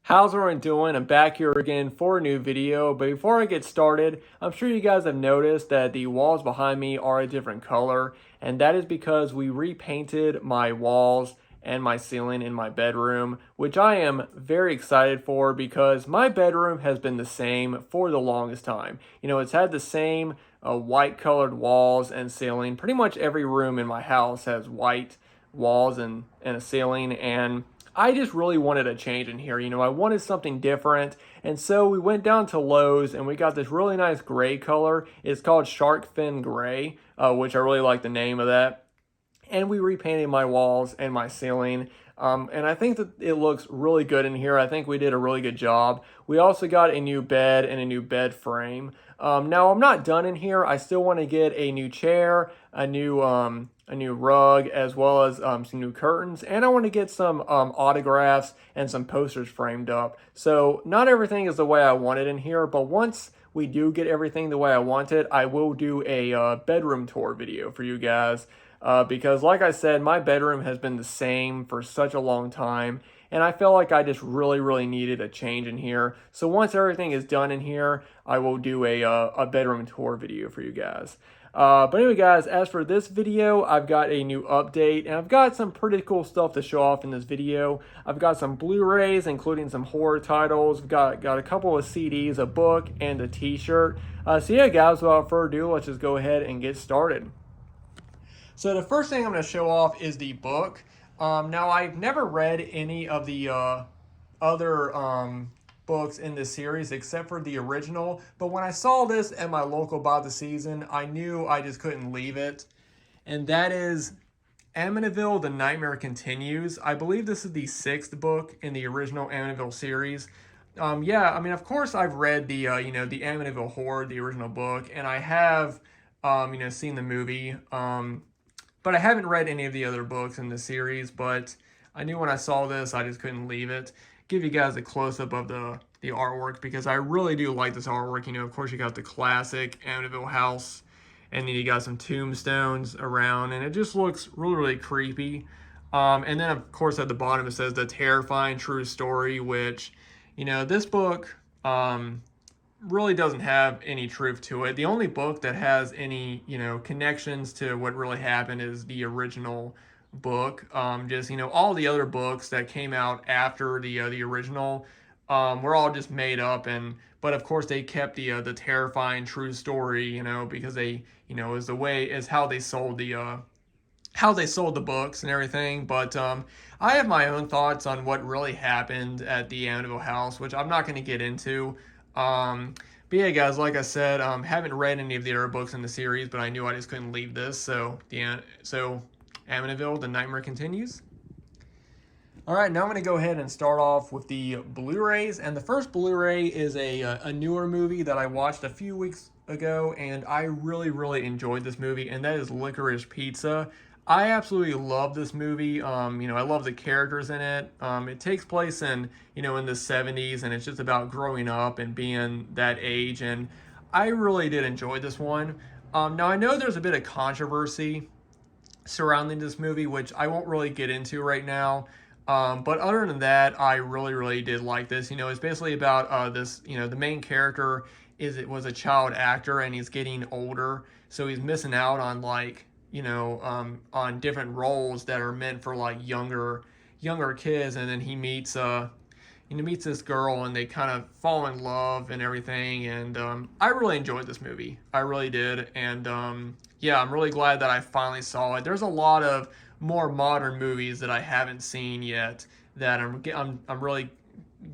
How's everyone doing? I'm back here again for a new video, but before I get started, I'm sure you guys have noticed that the walls behind me are a different color, and that is because we repainted my walls and my ceiling in my bedroom, which I am very excited for because my bedroom has been the same for the longest time. You know, it's had the same white colored walls and ceiling. Pretty much every room in my house has white walls and a ceiling, and I just really wanted a change in here. You know, I wanted something different. And so we went down to Lowe's and we got this really nice gray color. It's called Shark Fin Gray, which I really like the name of that. And we repainted my walls and my ceiling. And I think that it looks really good in here. I think we did a really good job. We also got a new bed and a new bed frame. Now I'm not done in here. I still want to get a new chair, a new rug, as well as some new curtains, and I want to get some autographs and some posters framed up. So not everything is the way I want it in here, but once we do get everything the way I want it, I will do a bedroom tour video for you guys. Because like I said, my bedroom has been the same for such a long time, and I felt like I just really needed a change in here. So once everything is done in here, I will do a bedroom tour video for you guys. But anyway, guys, as for this video, I've got a new update, and I've got some pretty cool stuff to show off in this video. I've got some Blu-rays, including some horror titles. I've got a couple of CDs, a book, and a t-shirt. So yeah, guys, without further ado, let's just go ahead and get started. So the first thing I'm going to show off is the book. Now, I've never read any of the other books in this series except for the original, but when I saw this at my local Buy the Season, I knew I just couldn't leave it, and that is Amityville: The Nightmare Continues. I believe this is the 6th book in the original Amityville series. Yeah, I mean, of course I've read the the Amityville Horror, the original book, and I have seen the movie, but I haven't read any of the other books in the series. But I knew when I saw this, I just couldn't leave it. Give you guys a close-up of the artwork because I really do like this artwork. You know, of course, you got the classic Amityville house, and then you got some tombstones around, and it just looks really creepy. And then, of course, at the bottom it says the terrifying true story, which, you know, this book really doesn't have any truth to it. The only book that has any, connections to what really happened is the original book. Just, all the other books that came out after the original were all just made up, but of course they kept the terrifying true story, because they, is how they sold the books and everything. But I have my own thoughts on what really happened at the Amityville house, which I'm not going to get into. But yeah, guys, like I said, haven't read any of the other books in the series, but I knew I just couldn't leave this. So Amityville: The Nightmare Continues. All right, now I'm going to go ahead and start off with the Blu-rays, and the first Blu-ray is a newer movie that I watched a few weeks ago, and I really enjoyed this movie, and that is Licorice Pizza. I absolutely love this movie. I love the characters in it. It takes place in the 70s, and it's just about growing up and being that age, and I really did enjoy this one. Now, I know there's a bit of controversy surrounding this movie, which I won't really get into right now. But other than that, I really did like this. It's basically about this, the main character was a child actor, and he's getting older, so he's missing out on on different roles that are meant for like younger kids, and then he meets this girl, and they kind of fall in love and everything. And I really enjoyed this movie. I really did, and yeah, I'm really glad that I finally saw it. There's a lot of more modern movies that I haven't seen yet that I'm really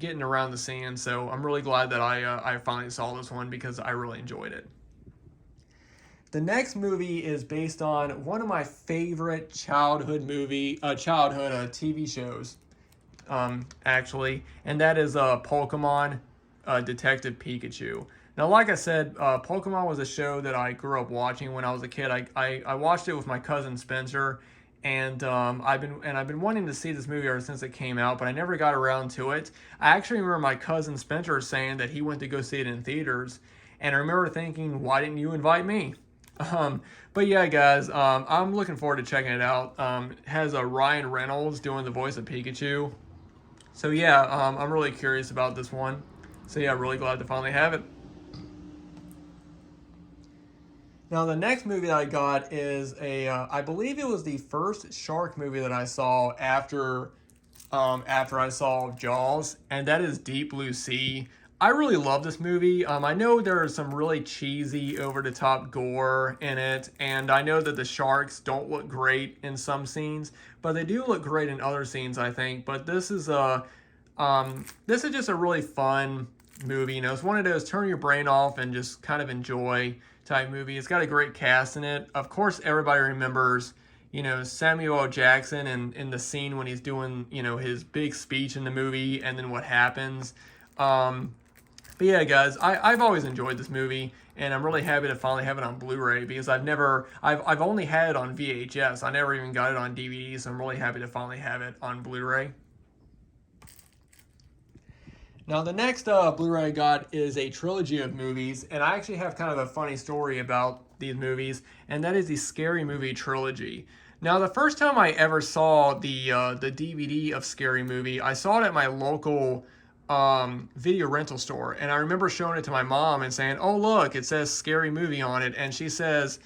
getting around the seeing. So I'm really glad that I finally saw this one because I really enjoyed it. The next movie is based on one of my favorite childhood TV shows, actually, and that is Pokemon Detective Pikachu. Now, like I said, Pokemon was a show that I grew up watching when I was a kid. I watched it with my cousin Spencer, and I've been wanting to see this movie ever since it came out, but I never got around to it. I actually remember my cousin Spencer saying that he went to go see it in theaters, and I remember thinking, why didn't you invite me? But yeah, guys, I'm looking forward to checking it out. It has Ryan Reynolds doing the voice of Pikachu. So yeah, I'm really curious about this one. So yeah, really glad to finally have it. Now the next movie that I got is I believe it was the first shark movie that I saw after I saw Jaws, and that is Deep Blue Sea. I really love this movie. I know there is some really cheesy, over the top gore in it, and I know that the sharks don't look great in some scenes, but they do look great in other scenes, I think. But this is just a really fun movie. You know, it's one of those turn your brain off and just kind of enjoy type movie. It's got a great cast in it. Of course, everybody remembers, you know, Samuel L. Jackson and in the scene when he's doing, you know, his big speech in the movie and then what happens. Um, but yeah, guys, I've always enjoyed this movie, and I'm really happy to finally have it on Blu-ray because I've only had it on VHS. I never even got it on DVD, so I'm really happy to finally have it on Blu-ray. Now, the next Blu-ray I got is a trilogy of movies, and I actually have kind of a funny story about these movies, and that is the Scary Movie trilogy. Now, the first time I ever saw the DVD of Scary Movie, I saw it at my local video rental store, and I remember showing it to my mom and saying, "Oh, look, it says Scary Movie on it," and she says,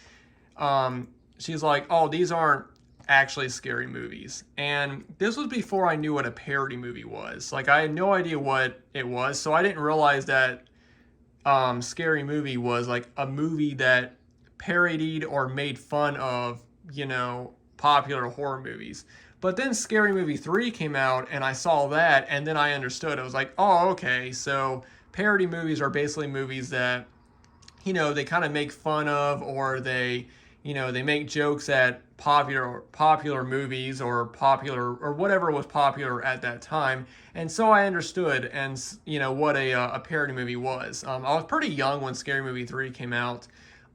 she's like, "Oh, these aren't actually scary movies." And this was before I knew what a parody movie was. Like, I had no idea what it was, so I didn't realize that Scary Movie was like a movie that parodied or made fun of, you know, popular horror movies. But then Scary Movie 3 came out, and I saw that, and then I understood. I was like, oh, okay, so parody movies are basically movies that, you know, they kind of make fun of, or they, you know, they make jokes at popular movies or popular or whatever was popular at that time. And so I understood, and you know, what a parody movie was. I was pretty young when Scary Movie 3 came out,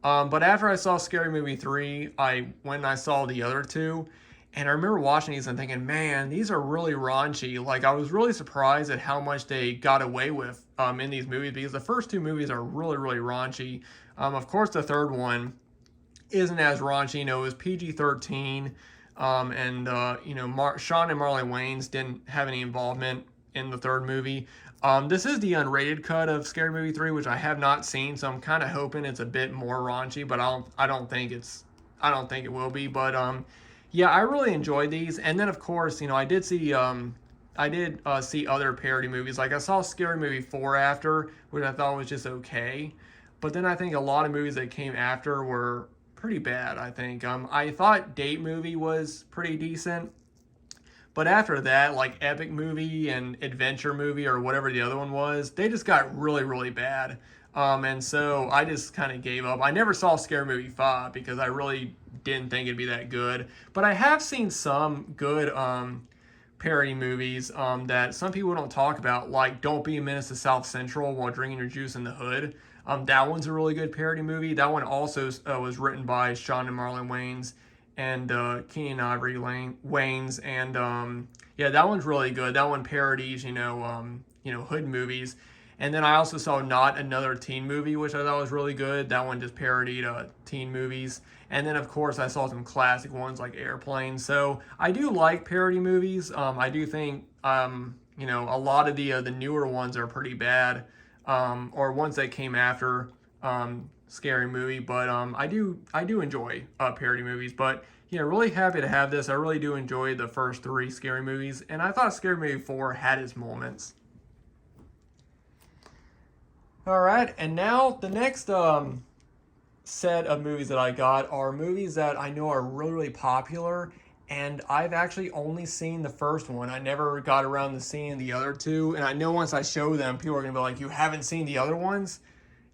but after I saw Scary Movie 3, I went and I saw the other two. And I remember watching these and thinking, man, these are really raunchy. Like, I was really surprised at how much they got away with in these movies, because the first two movies are really, really raunchy. Of course, the third one isn't as raunchy. You know, it was PG-13, and you know, Sean and Marlon Wayans didn't have any involvement in the third movie. This is the unrated cut of Scary Movie 3, which I have not seen, so I'm kind of hoping it's a bit more raunchy, but I don't think it will be. But yeah, I really enjoyed these. And then, of course, you know, I did see other parody movies. Like, I saw Scary Movie 4 after, which I thought was just okay. But then I think a lot of movies that came after were pretty bad, I think. I thought Date Movie was pretty decent. But after that, like Epic Movie and Adventure Movie or whatever the other one was, they just got really, really bad. And so I just kind of gave up. I never saw Scary Movie 5 because I really didn't think it'd be that good. But I have seen some good parody movies that some people don't talk about, like Don't Be a Menace to South Central While Drinking Your Juice in the Hood. That one's a really good parody movie. That one also was written by Sean and Marlon Wayans and Keenan Ivory Wayans, and yeah, that one's really good. That one parodies, you know, hood movies. And then I also saw Not Another Teen Movie, which I thought was really good. That one just parodied teen movies. And then, of course, I saw some classic ones like Airplane. So I do like parody movies. I do think, you know, a lot of the newer ones are pretty bad, or ones that came after Scary Movie. But I do enjoy parody movies. But yeah, really happy to have this. I really do enjoy the first three Scary Movies, and I thought Scary Movie 4 had its moments. All right, and now the next set of movies that I got are movies that I know are really, really popular, and I've actually only seen the first one. I never got around to seeing the other two, and I know once I show them, people are going to be like, you haven't seen the other ones?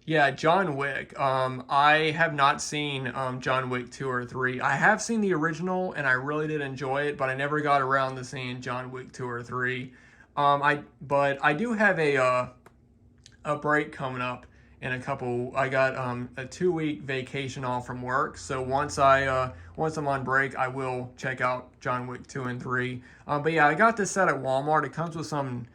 Yeah, John Wick. I have not seen John Wick 2 or 3. I have seen the original, and I really did enjoy it, but I never got around to seeing John Wick 2 or 3. But I do have a break coming up in a couple. I got a 2-week vacation off from work, so once I'm on break, I will check out John Wick 2 and 3. But yeah, I got this set at Walmart. It comes with some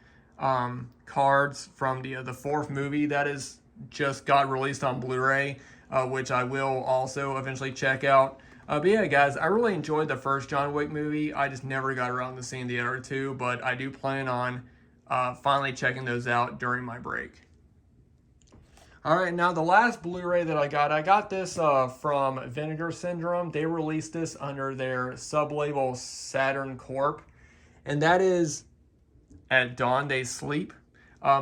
cards from the fourth movie that is just got released on Blu-ray, which I will also eventually check out. But yeah, guys, I really enjoyed the first John Wick movie. I just never got around to seeing the other two, but I do plan on finally checking those out during my break. All right, now the last Blu-ray that I got this from Vinegar Syndrome. They released this under their sub-label Saturn Corp, and that is At Dawn They Sleep.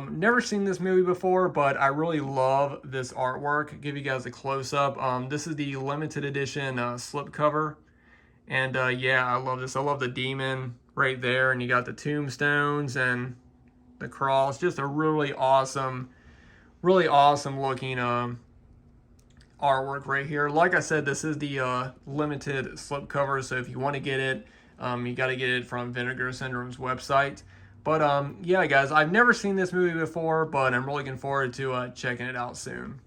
Never seen this movie before, but I really love this artwork. Give you guys a close-up. This is the limited edition slipcover, and yeah, I love this. I love the demon right there, and you got the tombstones and the cross. Just a really awesome looking artwork right here. Like I said, this is the limited slipcover, so if you want to get it, you got to get it from Vinegar Syndrome's website. But yeah, guys, I've never seen this movie before, but I'm really looking forward to checking it out soon.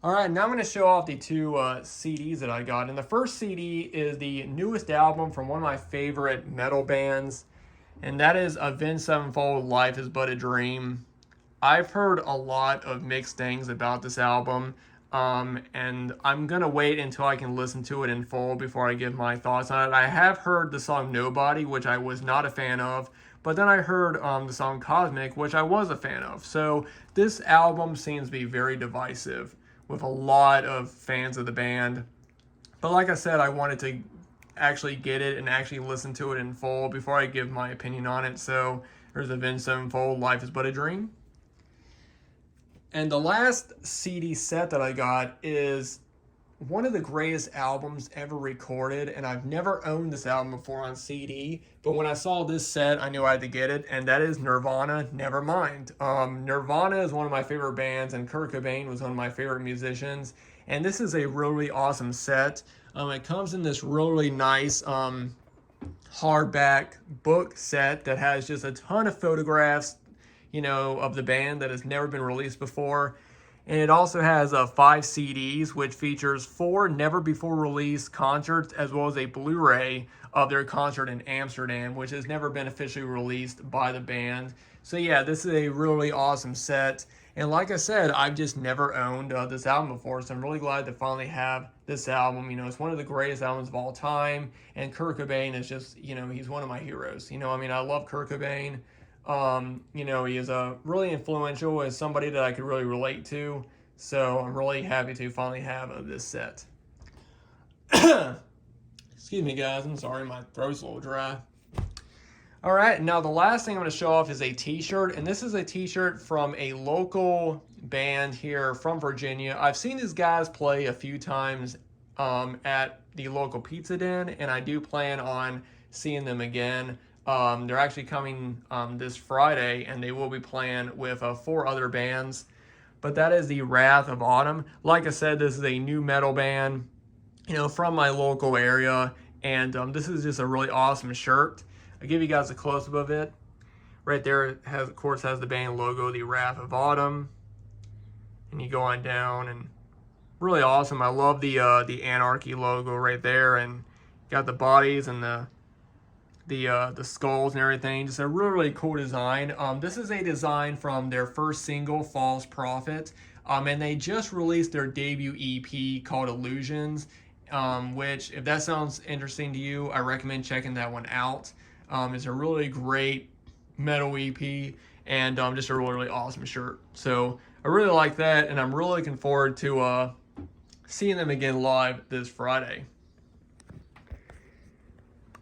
All right, now I'm going to show off the two CDs that I got. And the first CD is the newest album from one of my favorite metal bands, and that is Avenged Sevenfold, Life is But a Dream. I've heard a lot of mixed things about this album, and I'm going to wait until I can listen to it in full before I give my thoughts on it. I have heard the song Nobody, which I was not a fan of, but then I heard the song Cosmic, which I was a fan of. So this album seems to be very divisive with a lot of fans of the band. But like I said, I wanted to actually get it and actually listen to it in full before I give my opinion on it. So there's Avenged Sevenfold, Life is But a Dream. And the last CD set that I got is one of the greatest albums ever recorded, and I've never owned this album before on CD, but when I saw this set, I knew I had to get it, and that is Nirvana, Nevermind. Nirvana is one of my favorite bands, and Kurt Cobain was one of my favorite musicians, and this is a really awesome set. It comes in this really nice hardback book set that has just a ton of photographs, you know, of the band that has never been released before. And it also has 5 CDs, which features 4 never-before-released concerts, as well as a Blu-ray of their concert in Amsterdam, which has never been officially released by the band. So yeah, this is a really awesome set. And like I said, I've just never owned this album before, so I'm really glad to finally have this album. You know, it's one of the greatest albums of all time, and Kurt Cobain is just, you know, he's one of my heroes. You know, I mean, I love Kurt Cobain. You know, he is really influential as somebody that I could really relate to. So I'm really happy to finally have this set. Excuse me, guys. I'm sorry, my throat's a little dry. All right, now the last thing I'm going to show off is a t-shirt, and this is a t-shirt from a local band here from Virginia. I've seen these guys play a few times at the local pizza den, and I do plan on seeing them again. They're actually coming this Friday, and they will be playing with 4 other bands. But that is the Wrath of Autumn. Like I said, this is a new metal band, you know, from my local area, and this is just a really awesome shirt. I'll give you guys a close-up of it. Right there, it has, of course, has the band logo, the Wrath of Autumn, and you go on down, and really awesome. I love the Anarchy logo right there, and got the bodies and the skulls and everything. Just a really, really cool design. This is a design from their first single, False Prophet, and they just released their debut EP called Illusions, which, if that sounds interesting to you, I recommend checking that one out. It's a really great metal EP, and just a really, really awesome shirt. So I really like that, and I'm really looking forward to seeing them again live this Friday.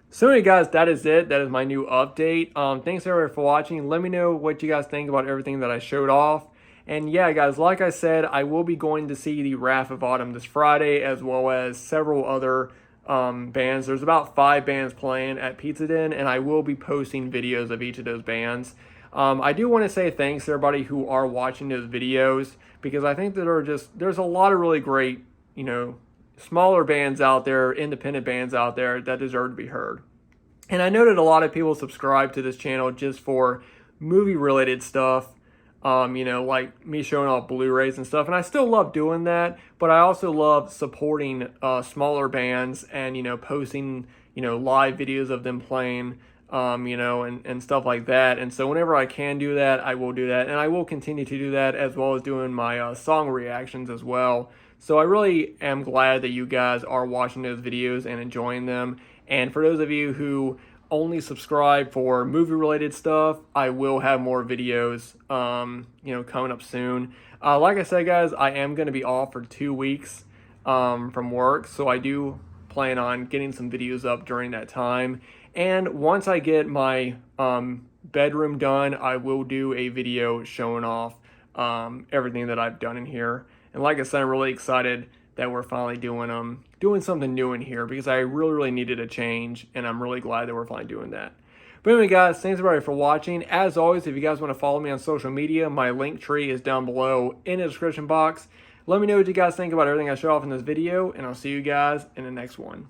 So anyway, guys, that is it. That is my new update. Thanks everybody for watching. Let me know what you guys think about everything that I showed off. And yeah, guys, like I said, I will be going to see the Wrath of Autumn this Friday, as well as several other bands. There's about 5 bands playing at Pizza Den, and I will be posting videos of each of those bands. I do want to say thanks to everybody who are watching those videos, because I think that there's a lot of really great, you know, smaller bands out there, independent bands out there that deserve to be heard. And I know that a lot of people subscribe to this channel just for movie-related stuff, you know, like me showing off Blu-rays and stuff. And I still love doing that, but I also love supporting smaller bands and, you know, posting, you know, live videos of them playing, you know, and stuff like that. And so whenever I can do that, I will do that. And I will continue to do that, as well as doing my song reactions as well. So I really am glad that you guys are watching those videos and enjoying them. And for those of you who only subscribe for movie related stuff, I will have more videos, coming up soon. Like I said, guys, I am going to be off for 2 weeks from work, so I do plan on getting some videos up during that time. And once I get my bedroom done, I will do a video showing off everything that I've done in here. And like I said, I'm really excited that we're finally doing something new in here, because I really needed a change, and I'm really glad that we're finally doing that. But anyway, guys, thanks everybody for watching. As always, if you guys want to follow me on social media, my link tree is down below in the description box. Let me know what you guys think about everything I show off in this video, and I'll see you guys in the next one.